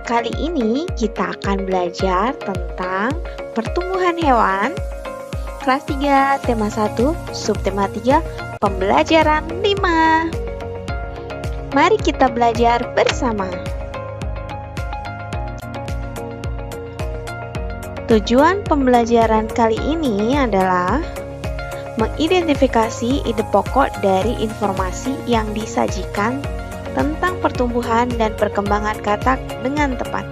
Kali ini kita akan belajar tentang pertumbuhan hewan, kelas 3, tema 1, subtema 3, pembelajaran 5. Mari kita belajar bersama. Tujuan pembelajaran kali ini adalah mengidentifikasi ide pokok dari informasi yang disajikan tentang pertumbuhan dan perkembangan katak dengan tepat.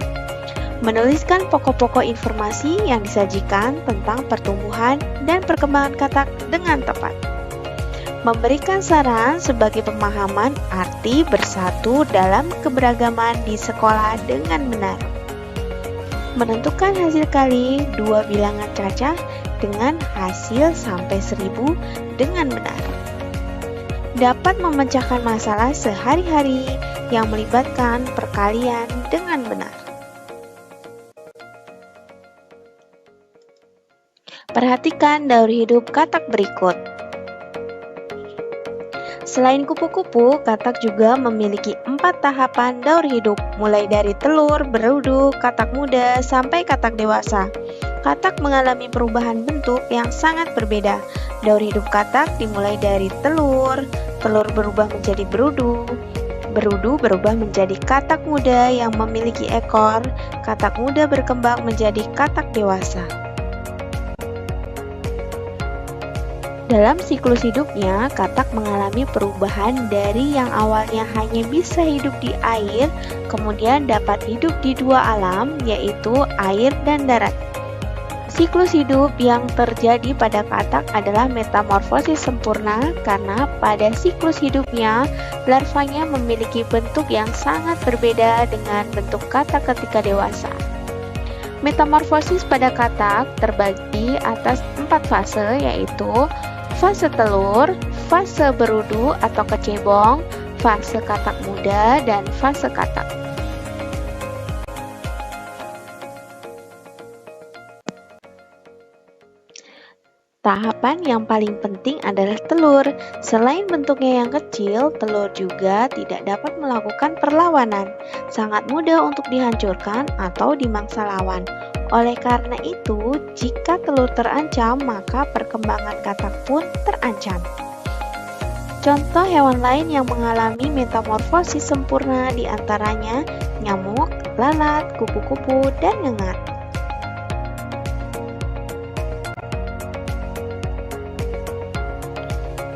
Menuliskan pokok-pokok informasi yang disajikan tentang pertumbuhan dan perkembangan katak dengan tepat. Memberikan saran sebagai pemahaman arti bersatu dalam keberagaman di sekolah dengan benar. Menentukan hasil kali dua bilangan cacah dengan hasil sampai 1000 dengan benar. Dapat memecahkan masalah sehari-hari yang melibatkan perkalian dengan benar. Perhatikan daur hidup katak berikut. Selain kupu-kupu, katak juga memiliki 4 tahapan daur hidup, mulai dari telur, berudu, katak muda, sampai katak dewasa. Katak mengalami perubahan bentuk yang sangat berbeda. Daur hidup katak dimulai dari telur, telur berubah menjadi berudu, berudu berubah menjadi katak muda yang memiliki ekor, katak muda berkembang menjadi katak dewasa. Dalam siklus hidupnya, katak mengalami perubahan dari yang awalnya hanya bisa hidup di air, kemudian dapat hidup di dua alam, yaitu air dan darat. Siklus hidup yang terjadi pada katak adalah metamorfosis sempurna karena pada siklus hidupnya, larvanya memiliki bentuk yang sangat berbeda dengan bentuk katak ketika dewasa. Metamorfosis pada katak terbagi atas 4 fase, yaitu fase telur, fase berudu atau kecebong, fase katak muda, dan fase katak. Tahapan yang paling penting adalah telur. Selain bentuknya yang kecil, telur juga tidak dapat melakukan perlawanan. Sangat mudah untuk dihancurkan atau dimangsa lawan. Oleh karena itu, jika telur terancam, maka perkembangan katak pun terancam. Contoh hewan lain yang mengalami metamorfosis sempurna diantaranya nyamuk, lalat, kupu-kupu, dan ngengat.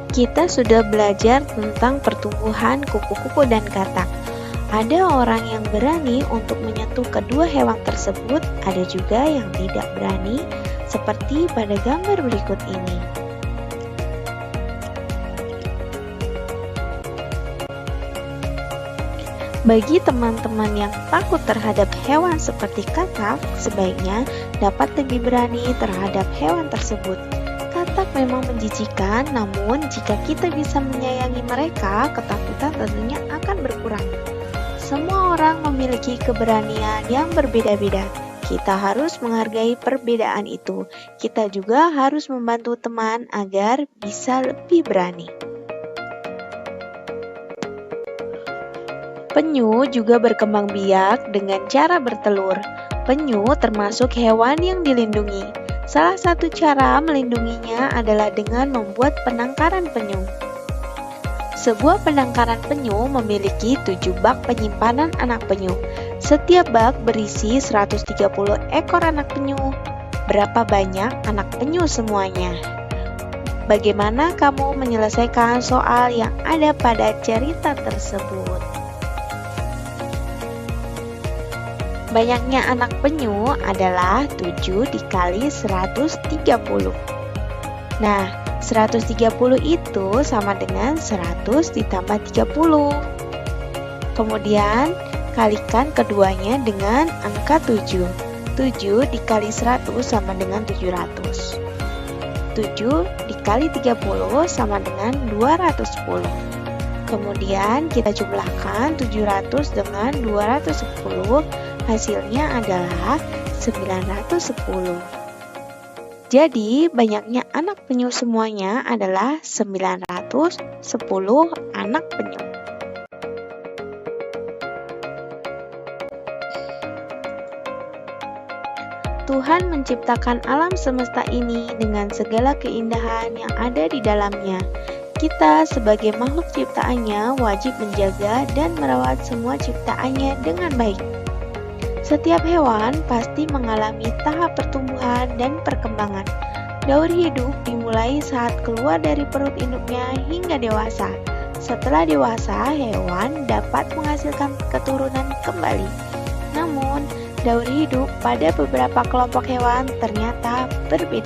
Kita sudah belajar tentang pertumbuhan kupu-kupu dan katak. Ada orang yang berani untuk menyentuh kedua hewan tersebut, ada juga yang tidak berani, seperti pada gambar berikut ini. Bagi teman-teman yang takut terhadap hewan seperti katak, sebaiknya dapat lebih berani terhadap hewan tersebut. Katak memang menjijikan, namun jika kita bisa menyayangi mereka, ketakutan tentunya akan berkurang. Semua orang memiliki keberanian yang berbeda-beda. Kita harus menghargai perbedaan itu. Kita juga harus membantu teman agar bisa lebih berani. Penyu juga berkembang biak dengan cara bertelur. Penyu termasuk hewan yang dilindungi. Salah satu cara melindunginya adalah dengan membuat penangkaran penyu. Sebuah penangkaran penyu memiliki 7 bak penyimpanan anak penyu. Setiap bak berisi 130 ekor anak penyu. Berapa banyak anak penyu semuanya? Bagaimana kamu menyelesaikan soal yang ada pada cerita tersebut? Banyaknya anak penyu adalah 7 dikali 130. Nah, 130 itu sama dengan 100 ditambah 30. Kemudian, kalikan keduanya dengan angka 7. 7 dikali 100 sama dengan 700. 7 dikali 30 sama dengan 210. Kemudian, kita jumlahkan 700 dengan 210. Hasilnya adalah 910. Jadi, banyaknya anak penyu semuanya adalah 910 anak penyu. Tuhan menciptakan alam semesta ini dengan segala keindahan yang ada di dalamnya. Kita sebagai makhluk ciptaannya wajib menjaga dan merawat semua ciptaannya dengan baik. Setiap hewan pasti mengalami tahap pertumbuhan dan perkembangan. Daur hidup dimulai saat keluar dari perut induknya hingga dewasa. Setelah dewasa, hewan dapat menghasilkan keturunan kembali. Namun, daur hidup pada beberapa kelompok hewan ternyata berbeda.